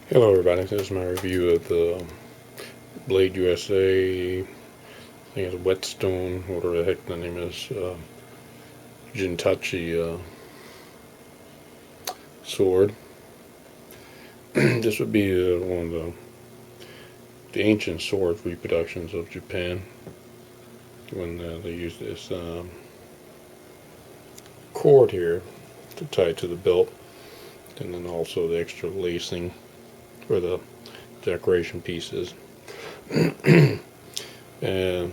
Hello everybody, this is my review of the Blade USA, I think it's Whetstone, whatever the heck the name is, Jin Tachi sword. This would be one of the ancient sword reproductions of Japan when they used this cord here to tie to the belt, and then also the extra lacing for the decoration pieces. And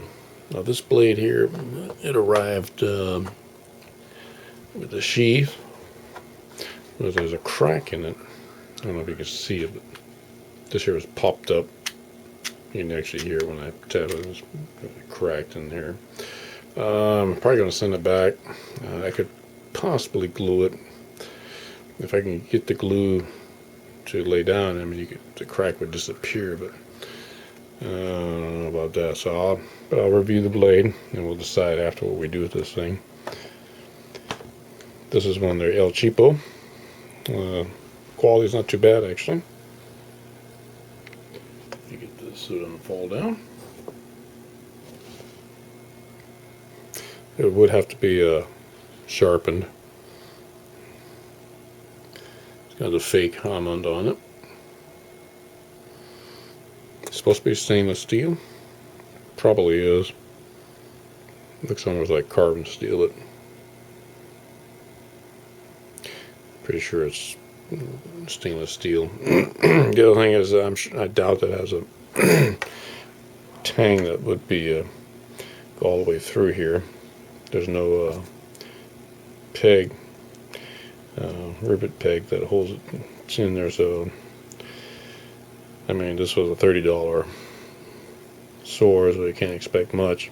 now this blade here, it arrived with the sheath. There's a crack in it. I don't know if you can see it, but this here was popped up. You can actually hear it when I tap it. It's cracked in here. I'm probably going to send it back. I could possibly glue it. If I can get the glue to lay down, I mean, the crack would disappear, but I don't know about that. So I'll review the blade, and we'll decide after what we do with this thing. This is one of their El Cheapo. Quality's not too bad, actually. You get this so it doesn't fall down. It would have to be sharpened. It's got a fake almond on it. It's supposed to be stainless steel. Probably is. Looks almost like carbon steel. It. Pretty sure it's stainless steel. The other thing is, I doubt it has a tang that would be go all the way through here. There's no peg, rivet peg that holds it. It's in there, so I mean, this was a $30 sword, so you can't expect much.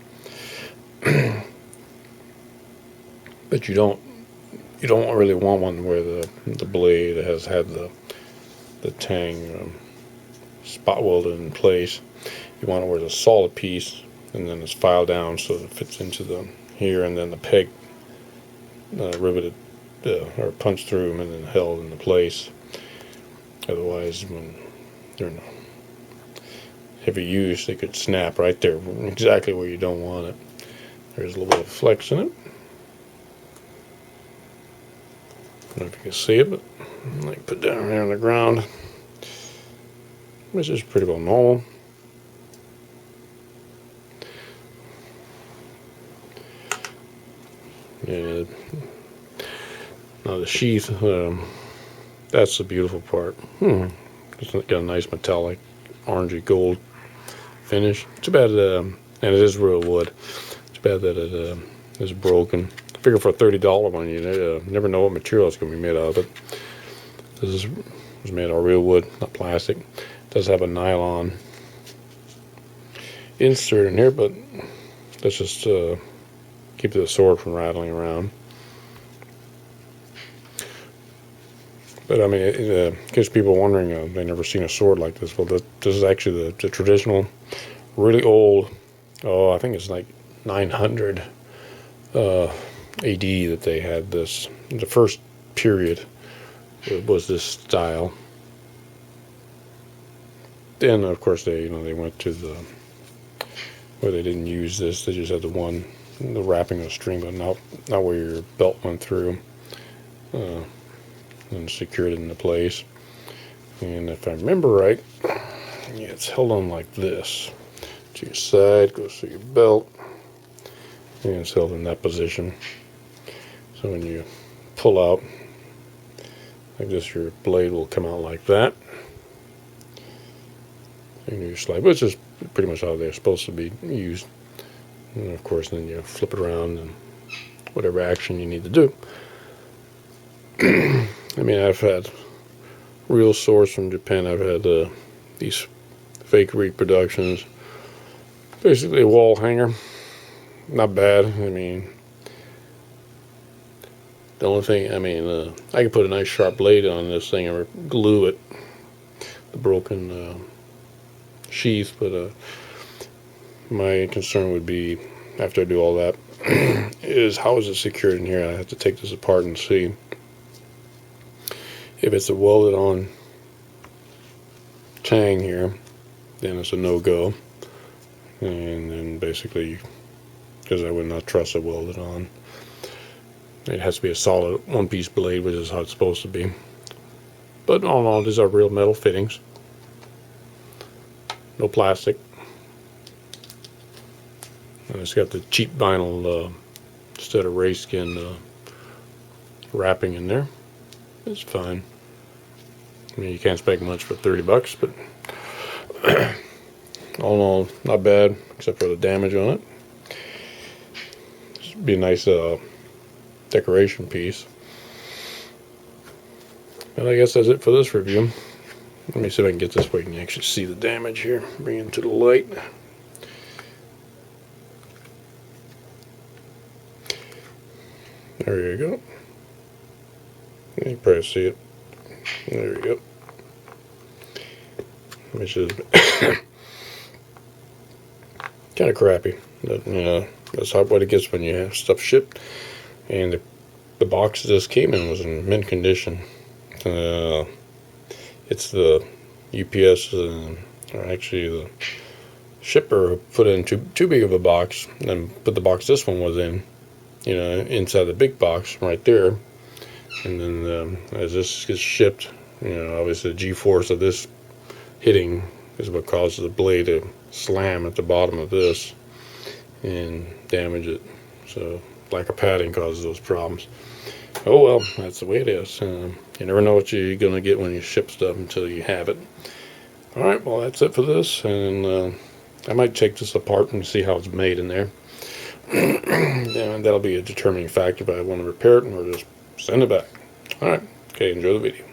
But you don't really want one where the blade has had the tang spot welded in place. You want it where it's a solid piece, and then it's filed down so it fits into the here, and then the peg riveted or punched through them and then held into place. Otherwise, when they're in heavy use, they could snap right there, exactly where you don't want it. There's a little bit of flex in it. I don't know if you can see it, but like put down here on the ground, which is pretty well normal. Yeah. Now the sheath, that's the beautiful part. It's got a nice metallic, orangey gold finish. Too bad, and it is real wood. Too bad that it is broken. I figure for a $30 one, you never know what material it's going to be made out of. This was made out of real wood, not plastic. It does have a nylon insert in here, but let's just keep the sword from rattling around. But I mean, in case people are wondering, they've never seen a sword like this. Well, this is actually the traditional, really old, I think it's like 900 AD that they had this. The first period was this style. Then, of course, they went to the where they didn't use this. They just had the wrapping of the string, but not where your belt went through. And secured it into place. And if I remember right, yeah, it's held on like this. To your side, goes through your belt, and it's held in that position. So when you pull out like this, your blade will come out like that. And you slide, which is pretty much how they're supposed to be used. And of course, then you flip it around and whatever action you need to do. I mean, I've had real swords from Japan. I've had these fake reproductions. Basically a wall hanger. Not bad. I mean, the only thing, I mean, I could put a nice sharp blade on this thing or glue it, the broken sheath, but my concern would be, after I do all that, is how is it secured in here? I have to take this apart and see if it's a welded on tang here, then it's a no-go. And then basically, because I would not truss it welded on, it has to be a solid one-piece blade, which is how it's supposed to be. But all in all, these are real metal fittings, no plastic. And it's got the cheap vinyl instead of race skin wrapping in there. It's fine. I mean, you can't expect much for 30 bucks, but all in all, not bad, except for the damage on it. This would be a nice decoration piece. And I guess that's it for this review. Let me see if I can get this way. You can actually see the damage here. Bring it to the light. There you go. You can probably see it. There you go. Which is kind of crappy. But, you know, that's what it gets when you have stuff shipped. And the box this came in was in mint condition. It's the UPS, or actually the shipper put it in too big of a box, and put the box this one was in, you know, inside the big box right there. And then as this gets shipped, you know, obviously the G-force of this hitting is what causes the blade to slam at the bottom of this and damage it. So lack of padding causes those problems. Oh well, that's the way it is. You never know what you're going to get when you ship stuff until you have it. Alright, well that's it for this, and I might take this apart and see how it's made in there. And that'll be a determining factor if I want to repair it or just send it back. Alright, okay, enjoy the video.